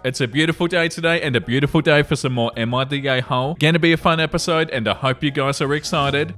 It's a beautiful day today and a beautiful day for some more Am I the A-hole? Gonna be a fun episode and I hope you guys are excited.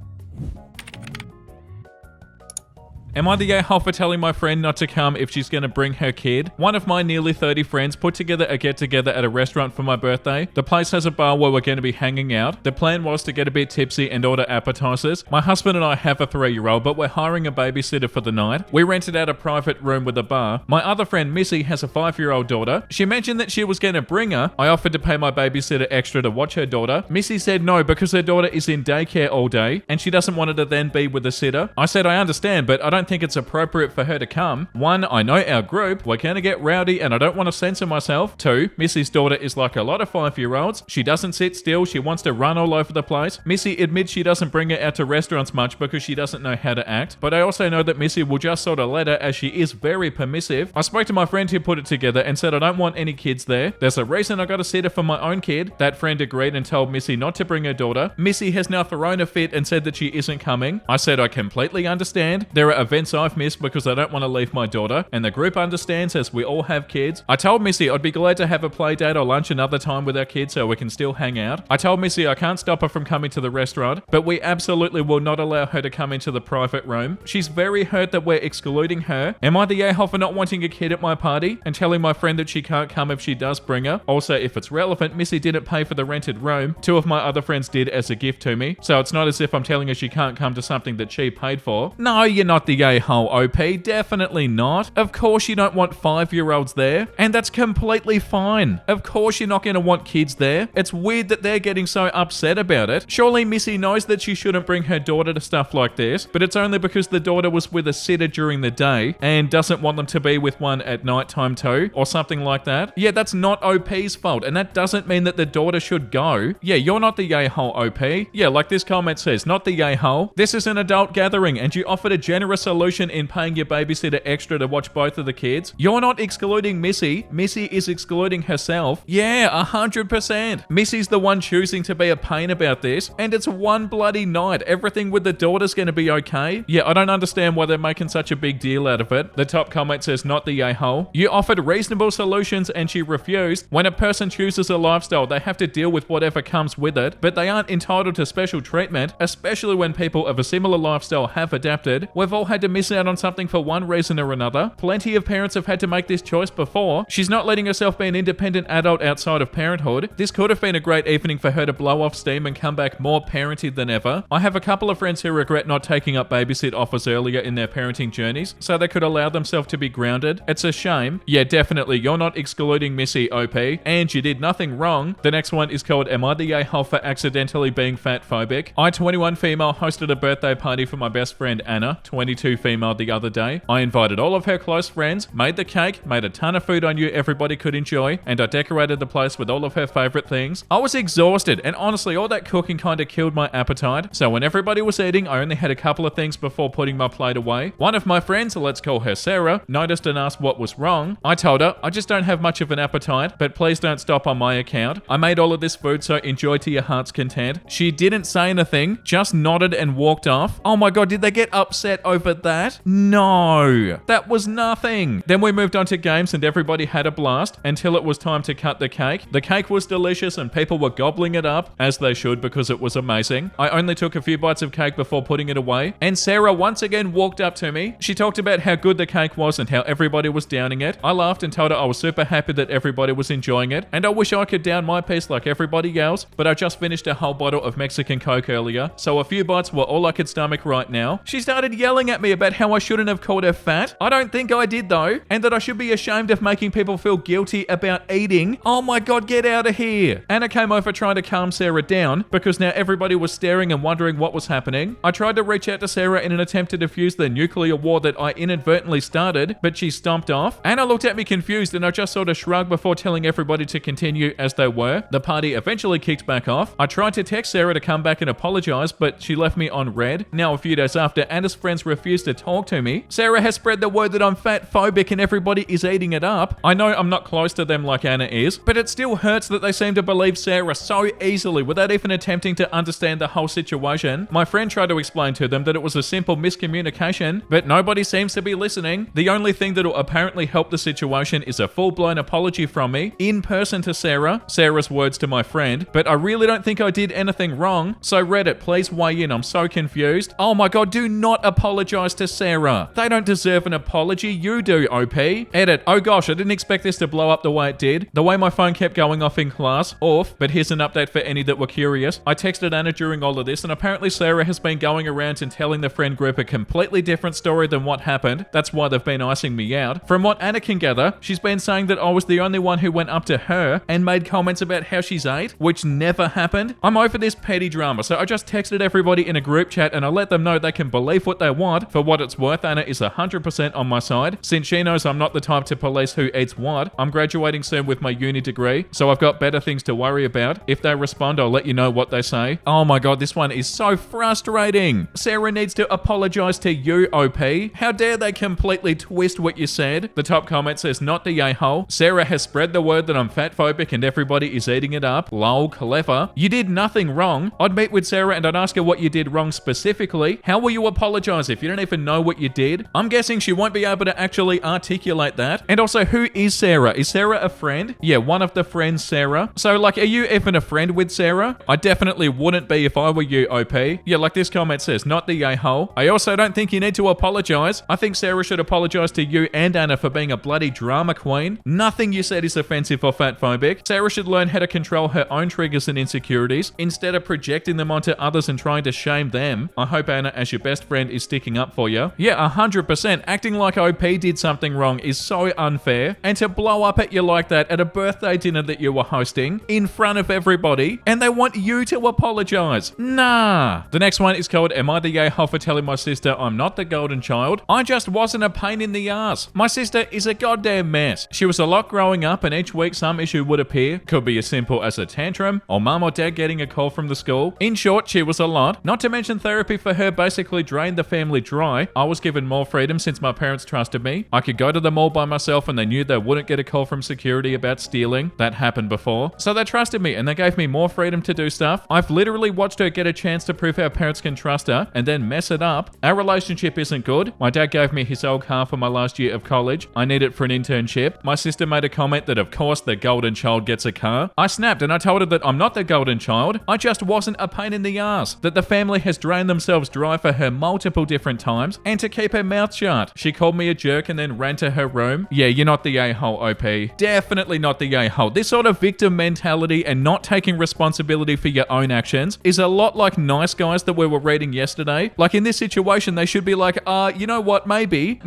Am I the a-hole for telling my friend not to come if she's going to bring her kid? One of my nearly 30 friends put together a get-together at a restaurant for my birthday. The place has a bar where we're going to be hanging out. The plan was to get a bit tipsy and order appetizers. My husband and I have a 3-year-old, but we're hiring a babysitter for the night. We rented out a private room with a bar. My other friend, Missy, has a 5-year-old daughter. She mentioned that she was going to bring her. I offered to pay my babysitter extra to watch her daughter. Missy said no because her daughter is in daycare all day and she doesn't want her to then be with a sitter. I said I understand, but I don't think it's appropriate for her to come. 1, I know our group, we're gonna get rowdy and I don't want to censor myself. 2, Missy's daughter is like a lot of 5-year-olds. She doesn't sit still, she wants to run all over the place. Missy admits she doesn't bring her out to restaurants much because she doesn't know how to act, but I also know that Missy will just sort of let her as she is very permissive. I spoke to my friend who put it together and said I don't want any kids there. There's a reason I got a sitter for my own kid. That friend agreed and told Missy not to bring her daughter. Missy has now thrown a fit and said that she isn't coming. I said I completely understand. There are events I've missed because I don't want to leave my daughter, and the group understands as we all have kids. I told Missy I'd be glad to have a play date or lunch another time with our kids so we can still hang out. I told Missy I can't stop her from coming to the restaurant, but we absolutely will not allow her to come into the private room. She's very hurt that we're excluding her. Am I the a-hole for not wanting a kid at my party and telling my friend that she can't come if she does bring her? Also, if it's relevant, Missy didn't pay for the rented room. 2 of my other friends did as a gift to me, so it's not as if I'm telling her she can't come to something that she paid for. No, you're not the a-hole, OP. Definitely not. Of course you don't want 5-year-olds there, and that's completely fine. Of course you're not going to want kids there. It's weird that they're getting so upset about it. Surely Missy knows that she shouldn't bring her daughter to stuff like this, but it's only because the daughter was with a sitter during the day and doesn't want them to be with one at nighttime too, or something like that. Yeah, that's not OP's fault, and that doesn't mean that the daughter should go. Yeah, you're not the a-hole, OP. Yeah, like this comment says, not the a-hole. This is an adult gathering, and you offered a generous solution in paying your babysitter extra to watch both of the kids. You're not excluding Missy. Missy is excluding herself. Yeah, 100%. Missy's the one choosing to be a pain about this, and it's one bloody night. Everything with the daughter's gonna be okay. Yeah, I don't understand why they're making such a big deal out of it. The top comment says, not the a-hole. You offered reasonable solutions and she refused. When a person chooses a lifestyle, they have to deal with whatever comes with it, but they aren't entitled to special treatment, especially when people of a similar lifestyle have adapted. We've all had to miss out on something for one reason or another. Plenty of parents have had to make this choice before. She's not letting herself be an independent adult outside of parenthood. This could have been a great evening for her to blow off steam and come back more parented than ever. I have a couple of friends who regret not taking up babysit offers earlier in their parenting journeys so they could allow themselves to be grounded. It's a shame. Yeah, definitely, you're not excluding Missy, OP, and you did nothing wrong. The next one is called Am I the a-hole for accidentally being fat phobic? I, 21 female, hosted a birthday party for my best friend Anna, 22 female, the other day. I invited all of her close friends, made the cake, made a ton of food I knew everybody could enjoy, and I decorated the place with all of her favorite things. I was exhausted, and honestly, all that cooking kind of killed my appetite, so when everybody was eating, I only had a couple of things before putting my plate away. One of my friends, let's call her Sarah, noticed and asked what was wrong. I told her, I just don't have much of an appetite, but please don't stop on my account. I made all of this food, so enjoy to your heart's content. She didn't say anything, just nodded and walked off. Oh my god, did they get upset over that? No, that was nothing. Then we moved on to games and everybody had a blast until it was time to cut the cake. The cake was delicious and people were gobbling it up, as they should because it was amazing. I only took a few bites of cake before putting it away, and Sarah once again walked up to me. She talked about how good the cake was and how everybody was downing it. I laughed and told her I was super happy that everybody was enjoying it, and I wish I could down my piece like everybody else, but I just finished a whole bottle of Mexican Coke earlier, so a few bites were all I could stomach right now. She started yelling at me about how I shouldn't have called her fat. I don't think I did though, and that I should be ashamed of making people feel guilty about eating. Oh my god, get out of here. Anna came over trying to calm Sarah down because now everybody was staring and wondering what was happening. I tried to reach out to Sarah in an attempt to defuse the nuclear war that I inadvertently started, but she stomped off. Anna looked at me confused and I just sort of shrugged before telling everybody to continue as they were. The party eventually kicked back off. I tried to text Sarah to come back and apologize, but she left me on red. Now a few days after, Anna's friends refused refuse to talk to me. Sarah has spread the word that I'm fat phobic and everybody is eating it up. I know I'm not close to them like Anna is, but it still hurts that they seem to believe Sarah so easily without even attempting to understand the whole situation. My friend tried to explain to them that it was a simple miscommunication, but nobody seems to be listening. The only thing that will apparently help the situation is a full-blown apology from me, in person to Sarah. Sarah's words to my friend, but I really don't think I did anything wrong. So Reddit, please weigh in. I'm so confused. Oh my god, do not apologize to Sarah. They don't deserve an apology. You do, OP. Edit. Oh gosh, I didn't expect this to blow up the way it did. The way my phone kept going off in class. Off. But here's an update for any that were curious. I texted Anna during all of this, and apparently Sarah has been going around and telling the friend group a completely different story than what happened. That's why they've been icing me out. From what Anna can gather, she's been saying that I was the only one who went up to her and made comments about how she's ate, which never happened. I'm over this petty drama, so I just texted everybody in a group chat and I let them know they can believe what they want. For what it's worth, Anna is 100% on my side, since she knows I'm not the type to police who eats what. I'm graduating soon with my uni degree, so I've got better things to worry about. If they respond, I'll let you know what they say. Oh my god, this one is so frustrating. Sarah needs to apologize to you, OP. How dare they completely twist what you said? The top comment says, not the a-hole. Sarah has spread the word that I'm fat phobic and everybody is eating it up. Lol, clever. You did nothing wrong. I'd meet with Sarah and I'd ask her what you did wrong specifically. How will you apologize if you don't even know what you did? I'm guessing she won't be able to actually articulate that. And also, who is Sarah? Is Sarah a friend? Yeah, one of the friends, Sarah. So, like, are you even a friend with Sarah? I definitely wouldn't be if I were you, OP. Yeah, like this comment says, not the a-hole. I also don't think you need to apologize. I think Sarah should apologize to you and Anna for being a bloody drama queen. Nothing you said is offensive or fatphobic. Sarah should learn how to control her own triggers and insecurities instead of projecting them onto others and trying to shame them. I hope Anna, as your best friend, is sticking up for you. Yeah, 100%. Acting like OP did something wrong is so unfair. And to blow up at you like that at a birthday dinner that you were hosting in front of everybody, and they want you to apologize. Nah. The next one is called, am I the a-hole for telling my sister I'm not the golden child? I just wasn't a pain in the ass. My sister is a goddamn mess. She was a lot growing up, and each week some issue would appear. Could be as simple as a tantrum, or mum or dad getting a call from the school. In short, she was a lot. Not to mention therapy for her basically drained the family dry. I was given more freedom since my parents trusted me. I could go to the mall by myself and they knew they wouldn't get a call from security about stealing. That happened before. So they trusted me and they gave me more freedom to do stuff. I've literally watched her get a chance to prove our parents can trust her and then mess it up. Our relationship isn't good. My dad gave me his old car for my last year of college. I need it for an internship. My sister made a comment that of course the golden child gets a car. I snapped and I told her that I'm not the golden child. I just wasn't a pain in the ass. That the family has drained themselves dry for her multiple different times and to keep her mouth shut. She called me a jerk and then ran to her room. Yeah, you're not the a-hole, OP. Definitely not the a-hole. This sort of victim mentality and not taking responsibility for your own actions is a lot like Nice Guys that we were reading yesterday. Like in this situation, they should be like, you know what, maybe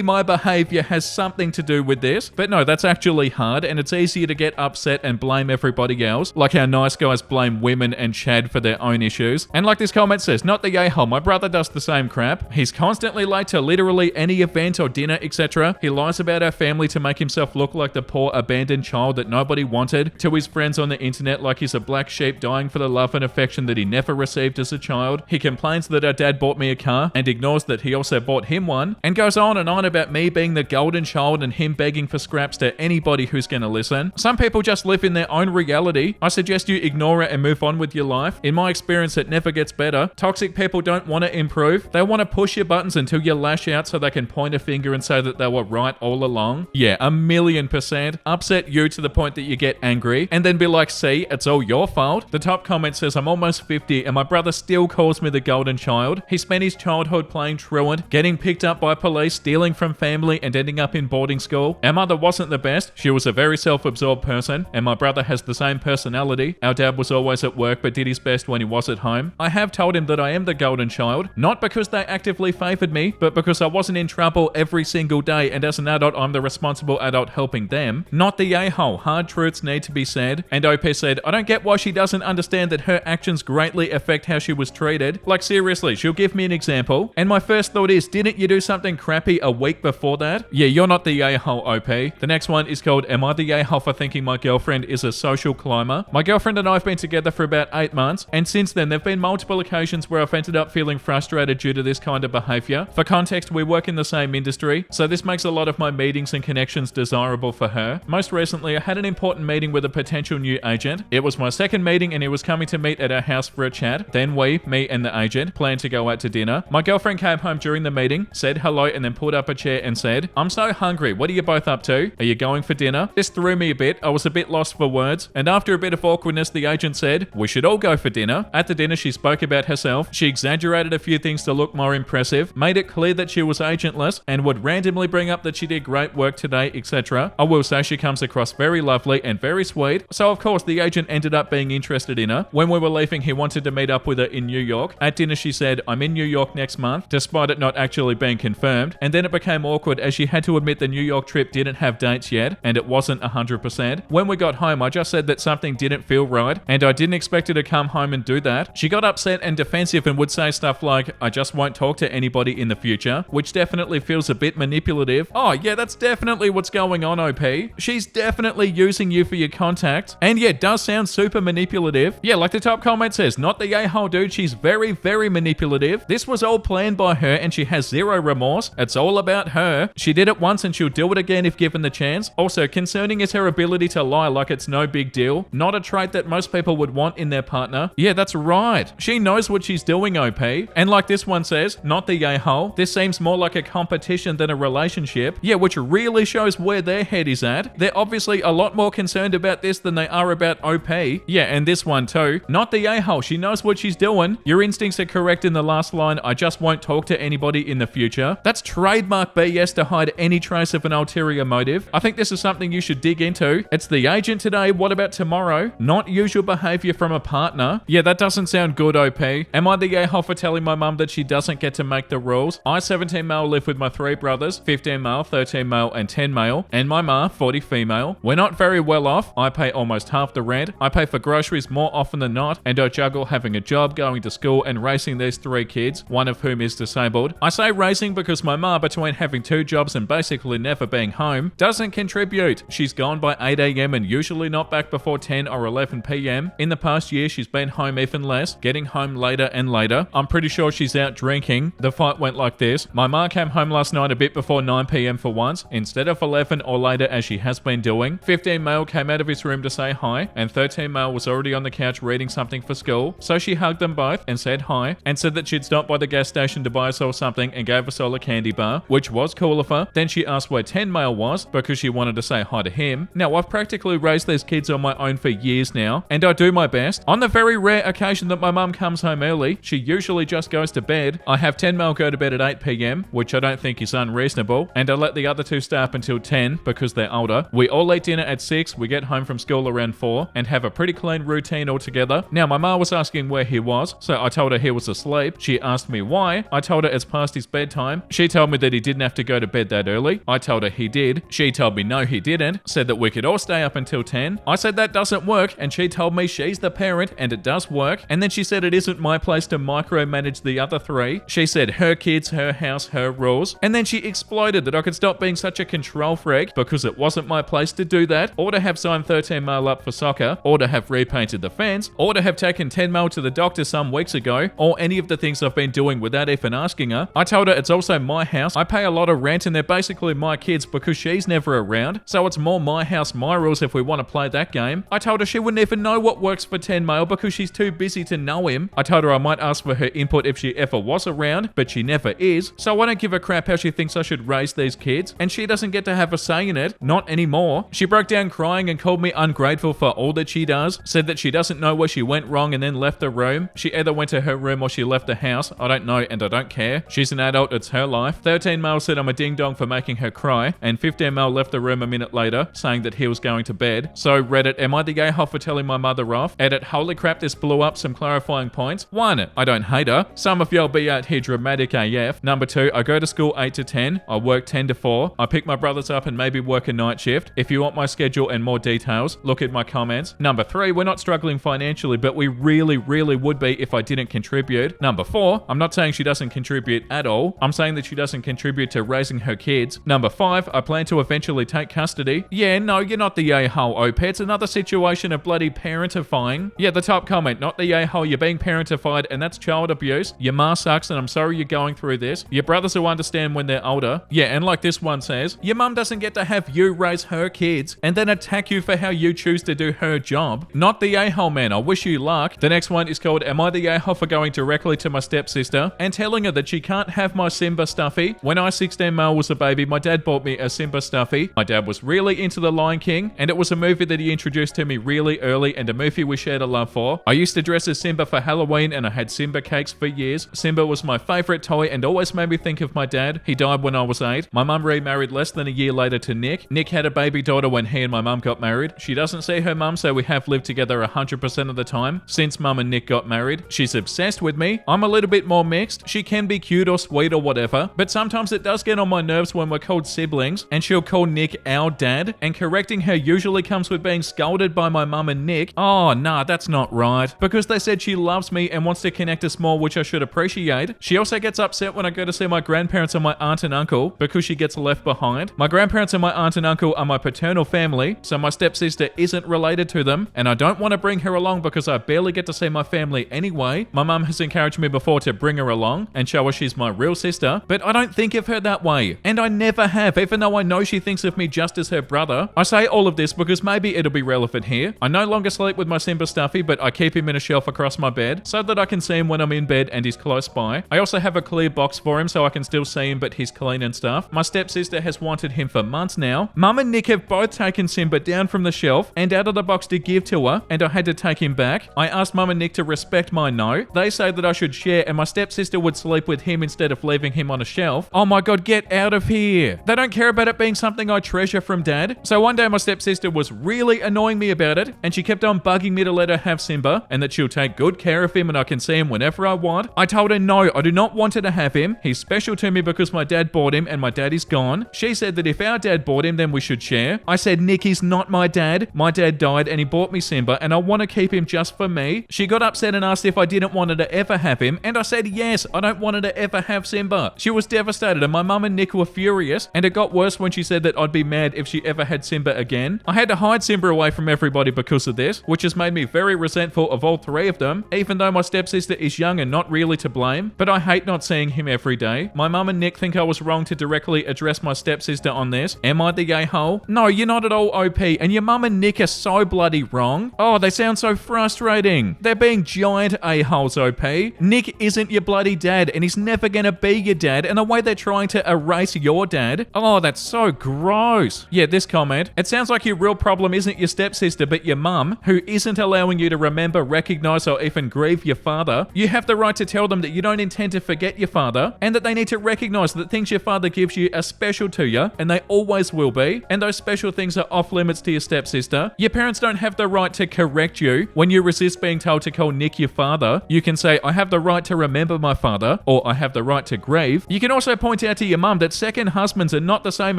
my behavior has something to do with this. But no, that's actually hard and it's easier to get upset and blame everybody else. Like how Nice Guys blame women and Chad for their own issues. And like this comment says, not the a-hole. My brother does the same crap. He's constantly late to literally any event or dinner, etc. He lies about our family to make himself look like the poor abandoned child that nobody wanted to his friends on the internet, like he's a black sheep dying for the love and affection that he never received as a child. He complains that our dad bought me a car and ignores that he also bought him one, and goes on and on about me being the golden child and him begging for scraps to anybody who's gonna listen. Some people just live in their own reality. I suggest you ignore it and move on with your life. In my experience, it never gets better. Toxic people don't want to improve. They want to push your buttons until you lash out so they can point a finger and say that they were right all along. Yeah, 1,000,000%. Upset you to the point that you get angry and then be like, see, it's all your fault. The top comment says, I'm almost 50 and my brother still calls me the golden child. He spent his childhood playing truant, getting picked up by police, stealing from family and ending up in boarding school. Our mother wasn't the best. She was a very self-absorbed person and my brother has the same personality. Our dad was always at work but did his best when he was at home. I have told him that I am the golden child, not because they actively favored me, but because I wasn't in trouble every single day and as an adult I'm the responsible adult helping them. Not the a-hole. Hard truths need to be said. And OP said, I don't get why she doesn't understand that her actions greatly affect how she was treated. Like seriously, she'll give me an example. And my first thought is, didn't you do something crappy a week before that? Yeah, you're not the a-hole, OP. The next one is called, am I the a-hole for thinking my girlfriend is a social climber? My girlfriend and I have been together for about 8 months, and since then there've been multiple occasions where I've ended up feeling frustrated due to this kind of behavior. For context, we work in the same industry, so this makes a lot of my meetings and connections desirable for her. Most recently, I had an important meeting with a potential new agent. It was my second meeting and he was coming to meet at our house for a chat. Then me and the agent, planned to go out to dinner. My girlfriend came home during the meeting, said hello, and then pulled up a chair and said, "I'm so hungry. What are you both up to? Are you going for dinner?" This threw me a bit. I was a bit lost for words. And after a bit of awkwardness, the agent said, "We should all go for dinner." At the dinner, she spoke about herself. She exaggerated a few things to look more impressive, made it clear that she was agentless, and would randomly bring up that she did great work today, etc. I will say she comes across very lovely and very sweet. So of course, the agent ended up being interested in her. When we were leaving, he wanted to meet up with her in New York. At dinner, she said, "I'm in New York next month," despite it not actually being confirmed. And then it became awkward as she had to admit the New York trip didn't have dates yet, and it wasn't 100%. When we got home, I just said that something didn't feel right, and I didn't expect her to come home and do that. She got upset and defensive and would say stuff like, "I just won't talk to anybody in the future," which definitely feels a bit manipulative. Oh yeah, that's definitely what's going on, OP. She's definitely using you for your contact, and yeah, it does sound super manipulative. Yeah, like the top comment says, not the a-hole dude, she's very, very manipulative. This was all planned by her and she has zero remorse. It's all about her. She did it once and she'll do it again if given the chance. Also, concerning is her ability to lie like it's no big deal. Not a trait that most people would want in their partner. Yeah, that's right. She knows what she's doing, OP. And like this one says, not the a-hole. This seems more like a competition than a relationship. Yeah, which really shows where their head is at. They're obviously a lot more concerned about this than they are about OP. Yeah, and this one too. Not the a-hole. She knows what she's doing. Your instincts are correct in the last line. I just won't talk to anybody in the future. That's trademark BS to hide any trace of an ulterior motive. I think this is something you should dig into. It's the agent today. What about tomorrow? Not usual behavior from a partner. Yeah, that doesn't sound good, OP. Am I the a-hole for telling my mum that she doesn't get to make the rules? I, 17 male, live with my 3 brothers, 15 male, 13 male, and 10 male, and my ma, 40 female. We're not very well off. I pay almost half the rent. I pay for groceries more often than not, and I juggle having a job, going to school, and raising these 3 kids, one of whom is disabled. I say raising because my ma, between having 2 jobs and basically never being home, doesn't contribute. She's gone by 8 a.m. and usually not back before 10 or 11 p.m. In the past year, she's been home even less, getting home later and later. I'm pretty sure she's out drinking. The fight went like this. My ma came home last night a bit before 9 p.m. for once, instead of 11 or later as she has been doing. 15 male came out of his room to say hi, and 13 male was already on the couch reading something for school. So she hugged them both and said hi, and said that she'd stopped by the gas station to buy us all something and gave us all a candy bar, which was cool of her. Then she asked where 10 male was because she wanted to say hi to him. Now, I've practically raised these kids on my own for years now, and I do my best. On the very rare occasion that my mum comes home early, she usually just goes to bed. I have 10 male go to bed at 8 p.m, which I don't think is unreasonable, and I let the other 2 stay up until 10 because they're older. We all eat dinner at 6, we get home from school around 4, and have a pretty clean routine altogether. Now, my ma was asking where he was, so I told her he was asleep. She asked me why. I told her it's past his bedtime. She told me that he didn't have to go to bed that early. I told her he did. She told me no, he didn't. Said that we could all stay up until 10. I said that doesn't work, and she told me she's the parent and it does work. And then she said it isn't my place to micromanage the other 3. She said her kids, her house, her rules. And then she exploded that I could stop being such a control freak because it wasn't my place to do that, or to have signed 13 male up for soccer, or to have repainted the fence, or to have taken 10 male to the doctor some weeks ago, or any of the things I've been doing without even asking her. I told her it's also my house. I pay a lot of rent and they're basically my kids because she's never around. So it's more my house, my rules if we want to play that game. I told her she wouldn't even know what works for 10 male because she's too busy to know him. I told her I might ask for her input if she ever was around, but she never is. So I don't give a crap how she thinks I should raise these kids, and she doesn't get to have a say in it. Not anymore. She broke down crying and called me ungrateful for all that she does. Said that she doesn't know where she went wrong and then left the room. She either went to her room or she left the house. I don't know and I don't care. She's an adult, it's her life. 13 male said I'm a ding dong for making her cry, and 15 male left the room a minute later saying that he was going to bed. So Reddit, am I the a-hole for telling my mother off? Edit, holy crap, this blew up. Some clarifying points. 1, I don't hate her. Some of y'all be out here dramatic AF. Number 2, I go to school 8 to 10. I work 10 to 4. I pick my brothers up and maybe work a night shift. If you want my schedule and more details, look at my comments. Number 3, we're not struggling financially, but we really would be if I didn't contribute. Number 4, I'm not saying she doesn't contribute at all. I'm saying that she doesn't contribute to raising her kids. Number 5, I plan to eventually take custody. Yeah, no, you're not the a-hole, OP. It's another situation of bloody parentifying. Yeah, the top comment, not the a-hole, you're being parentified, and that's child abuse. Your ma sucks and I'm sorry you're going through this. Your brothers will understand when they're older. Yeah, and like this one says, your mum doesn't get to have you raise her kids and then attack you for how you choose to do her job. Not the a-hole, man. I wish you luck. The next one is called, am I the a-hole for going directly to my stepsister and telling her that she can't have my Simba stuffy? When I 16 male was a baby, my dad bought me a Simba stuffy. My dad was really into The Lion King, and it was a movie that he introduced to me really early and a movie we shared a love for. I used to dress as Simba for Halloween and I had Simba cakes for years. Simba was my favorite toy and always made me think of my dad. He died when I was 8. My mum remarried less than a year later to Nick. Nick had a baby daughter when he and my mum got married. She doesn't see her mum, so we have lived together 100% of the time since mum and Nick got married. She's obsessed with me. I'm a little bit more mixed. She can be cute or sweet or whatever, but sometimes it does get on my nerves when we're called siblings and she'll call Nick our dad, and correcting her usually comes with being scolded by my mum and Nick. Oh, nah, that's not right. Because they said she loves me and wants to connect us more, which I should appreciate. She also gets upset when I go to see my grandparents and my aunt and uncle because she gets left behind. My grandparents and my aunt and uncle are my paternal family, so my stepsister isn't related to them, and I don't want to bring her along because I barely get to see my family anyway. My mum has encouraged me before to bring her along and show her she's my real sister, but I don't think of her that way, and I never have, even though I know she thinks of me just as her brother. I say all of this because maybe it'll be relevant here. I no longer sleep with my Simba stuffy, but I keep him in a shelf across my bed so that I can see him when I'm in bed and he's close by. I also have a clear box for him so I can still see him, but he's clean and stuff. My stepsister has wanted him for months now. Mum and Nick have both taken Simba down from the shelf and out of the box to give to her, and I had to take him back. I asked Mum and Nick to respect my no. They say that I should share, and my stepsister would sleep with him instead of leaving him on a shelf. Oh my god, get out of here. They don't care about it being something I treasure from Dad. So one day my stepsister was really annoying me about it, and she kept on bugging me to let her have Simba and that she'll take good care of him and I can see him whenever I want. I told her no, I do not want her to have him. He's special to me because my dad bought him and my dad is gone. She said that if our dad bought him, then we should share. I said, Nick is not my dad. My dad died and he bought me Simba and I want to keep him just for me. She got upset and asked if I didn't want her to ever have him, and I said yes, I don't want her to ever have Simba. She was devastated and my mum and Nick were furious, and it got worse when she said that I'd be mad if she ever had Simba again. I had to hide Simba away from everybody because of this, which has made me very resentful of all three of them, even though my stepsister is young and not really to blame, but I hate not seeing him every day. My mum and Nick think I was wrong to directly address my stepsister on this. Am I the a-hole? No, you're not at all OP, and your mum and Nick are so bloody wrong. Oh, they sound so frustrating. They're being giant a-holes, OP. Nick isn't your bloody dad, and he's never gonna be your dad, and the way they're trying to erase your dad. Oh, that's so gross. Yeah, this comment. It sounds like your real problem isn't your stepsister, but your mum, who isn't allowing you to remember, recognize, or even grieve your father. You have the right to tell them that you don't intend to forget your father, and that they need to recognize that things your father gives you are special to you, and they always will be, and those special things are off limits to your stepsister. Your parents don't have the right to correct you when you resist being told to call Nick your father. You can say, I have the right to remember my father, or I have the right to grieve. You can also point out to your mum that second husbands are not the same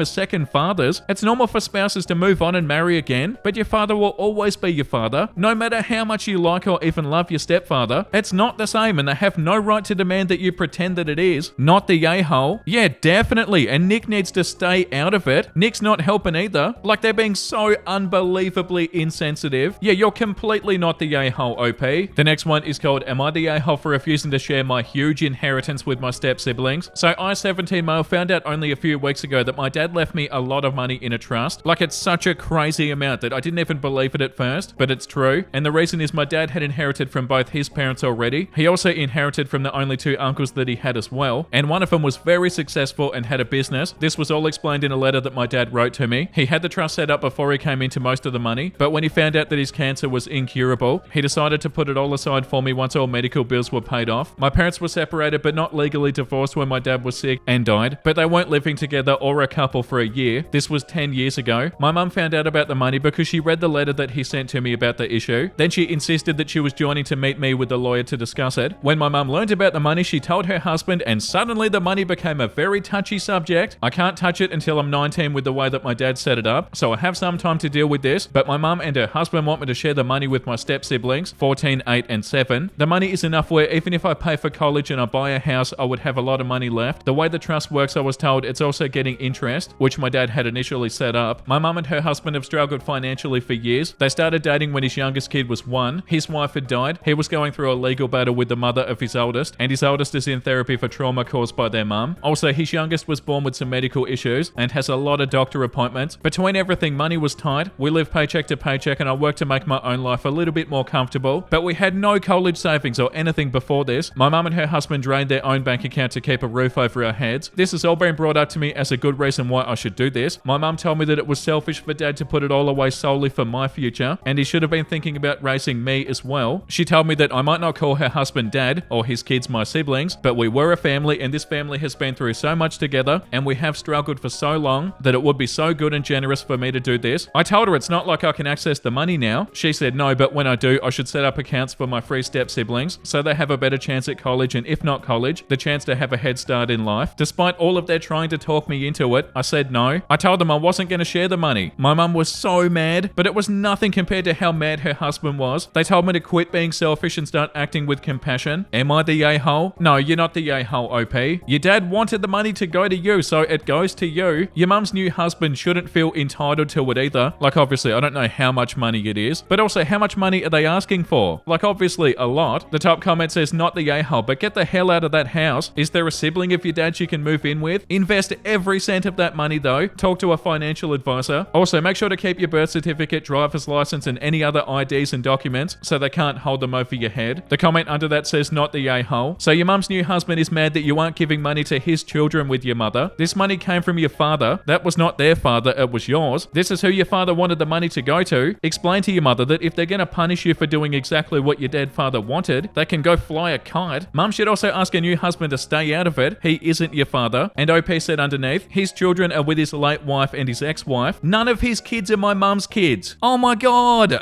as second fathers. It's normal for spouses to move on and marry again, but your father will always be your father, no matter how much you like or even love your stepfather. It's not the same, and they have no right to demand that you pretend that it is. Not the a-hole. Yeah, definitely, and Nick needs to stay out of it. Nick's not helping either. Like, they're being so unbelievably insensitive. Yeah, you're completely not the a-hole, OP. The next one is called, am I the a-hole for refusing to share my huge inheritance with my step-siblings? So I, 17 male, found out only a few weeks ago that my dad left me a lot of money in a trust. Like, it's such a crazy amount that I didn't even believe it at first, but it's true. And the reason is my dad had inherited from both his parents already. He also inherited from the only two uncles that he had as well, and one of them was very successful and had a business. This was all explained in a letter that my dad wrote to me. He had the trust set up before he came into most of the money, but when he found out that his cancer was incurable, he decided to put it all aside for me once all medical bills were paid off. My parents were separated but not legally divorced when my dad was sick and died, but they weren't living together or a couple for a year. This was 10 years ago. My mum found out about the money because she read the letter that he sent to me about the issue. Then she insisted that she was joining to meet me with the lawyer to discuss it. When my mum learned about the money, she told her husband, and suddenly the money became a very touchy subject. I can't touch it until I'm 19 with the way that my dad set it up, so I have some time to deal with this, but my mum and her husband want me to share the money with my step-siblings, 14, 8, and 7. The money is enough where even if I pay for college and I buy a house, I would have a lot of money left. The way the trust works, I was told it's also getting interest, which my dad had initially set up. My mum and her husband have struggled financially for years. They started dating when his youngest kid was 1. His wife had died. He was going through a legal battle with the mother of his oldest, and his eldest is in therapy for trauma caused by their mum. Also, his youngest was born with some medical issues and has a lot of doctor appointments. Between everything, money was tight. We live paycheck to paycheck and I worked to make my own life a little bit more comfortable. But we had no college savings or anything before this. My mum and her husband drained their own bank account to keep a roof over our heads. This has all been brought up to me as a good reason why I should do this. My mum told me that it was selfish for dad to put it all away solely for my future, and he should have been thinking about raising me as well. She told me that I might not call her husband dad or his kids my siblings, but we were a family and this family has been through so much together and we have struggled for so long that it would be so good and generous for me to do this. I told her it's not like I can access the money now. She said no, but when I do, I should set up accounts for my 3 step siblings so they have a better chance at college, and if not college, the chance to have a head start in life. Despite all of their trying to talk me into it, I said no. I told them I wasn't going to share the money. My mum was so mad, but it was nothing compared to how mad her husband was. They told me to quit being selfish and start acting with compassion. Am I the a-hole? No, you're not the a-hole, OP. Your dad wanted the money to go to you, so it goes to you. Your mum's new husband shouldn't feel entitled to it either. Like, obviously, I don't know how much money it is, but also how much money are they asking for? Like, obviously, a lot. The top comment says, not the a-hole, but get the hell out of that house. Is there a sibling of your dad you can move in with? Invest every cent of that money, though. Talk to a financial advisor. Also, make sure to keep your birth certificate, driver's license, and any other IDs and documents so they can't hold them over your head. The comment under that says, not the a-hole. So your mum's new husband is mad that you aren't giving money to his children with your mother. This money came from your father. That was not their father, it was yours. This is who your father wanted the money to go to. Explain to your mother that if they're going to punish you for doing exactly what your dead father wanted, they can go fly a kite. Mum should also ask a new husband to stay out of it. He isn't your father. And OP said underneath, his children are with his late wife and his ex-wife. None of his kids are my mum's kids. Oh my god.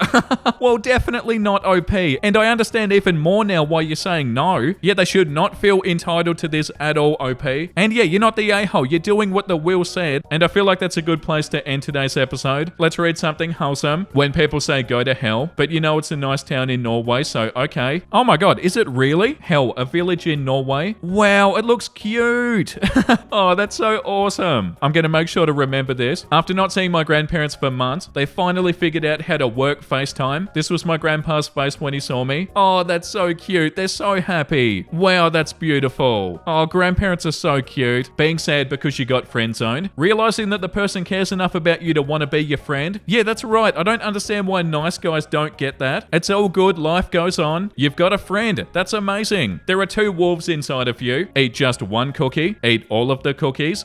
Well, definitely not OP. And I understand even more now why you're saying no. Yeah, they should not feel entitled to this at all, OP. And yeah, you're not the a-hole. You're doing what the will said. And I feel like that's a good place to end today's episode. Let's read something wholesome. When people say go to hell, but you know it's a nice town in Norway, so okay. Oh my god, is it really? Hell, a village in Norway? Wow, it looks cute. Oh, that's so awesome. I'm going to make sure to remember this. After not seeing my grandparents for months, they finally figured out how to work FaceTime. This was my grandpa's face when he saw me. Oh, that's so cute. They're so happy. Wow, that's beautiful. Oh, grandparents are so cute. Being sad because you got friend zoned. Realizing that the person cares enough about you to want to be your friend. Yeah, that's right. I don't understand why nice guys don't get that. It's all good. Life goes on. You've got a friend. That's amazing. There are 2 wolves inside of you. Eat just 1 cookie. Eat all of the cookies.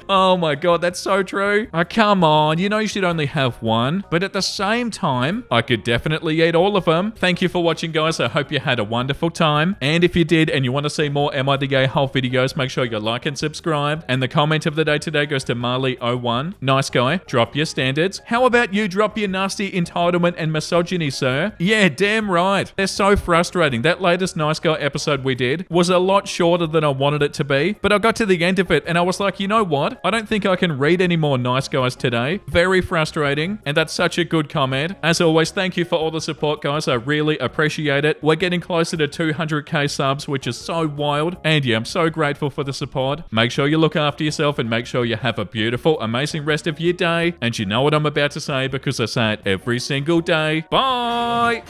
Oh my god, that's so true. Oh, come on. You know you should only have 1. But at the same time, I could definitely eat all of them. Thank you for watching, guys. I hope you had a wonderful time. And if you did and you want to see more Am I the Gay Hole videos, make sure you like and subscribe. And the comment of the day today goes to Marley01. Nice guy. Drop your standards. How about you drop your nasty entitlement and misogyny, sir? Yeah, damn right. They're so frustrating. That latest Nice Guy episode we did was a lot shorter than I wanted it to be, but I got to the end of it and I was like, you know what? I don't think I can read any more nice guys today. Very frustrating, and that's such a good comment. As always, thank you for all the support, guys. I really appreciate it. We're getting closer to 200k subs, which is so wild, and yeah, I'm so grateful for the support. Make sure you look after yourself and make sure you have a beautiful, amazing rest of your day. And you know what I'm about to say because I say it every single day. Bye!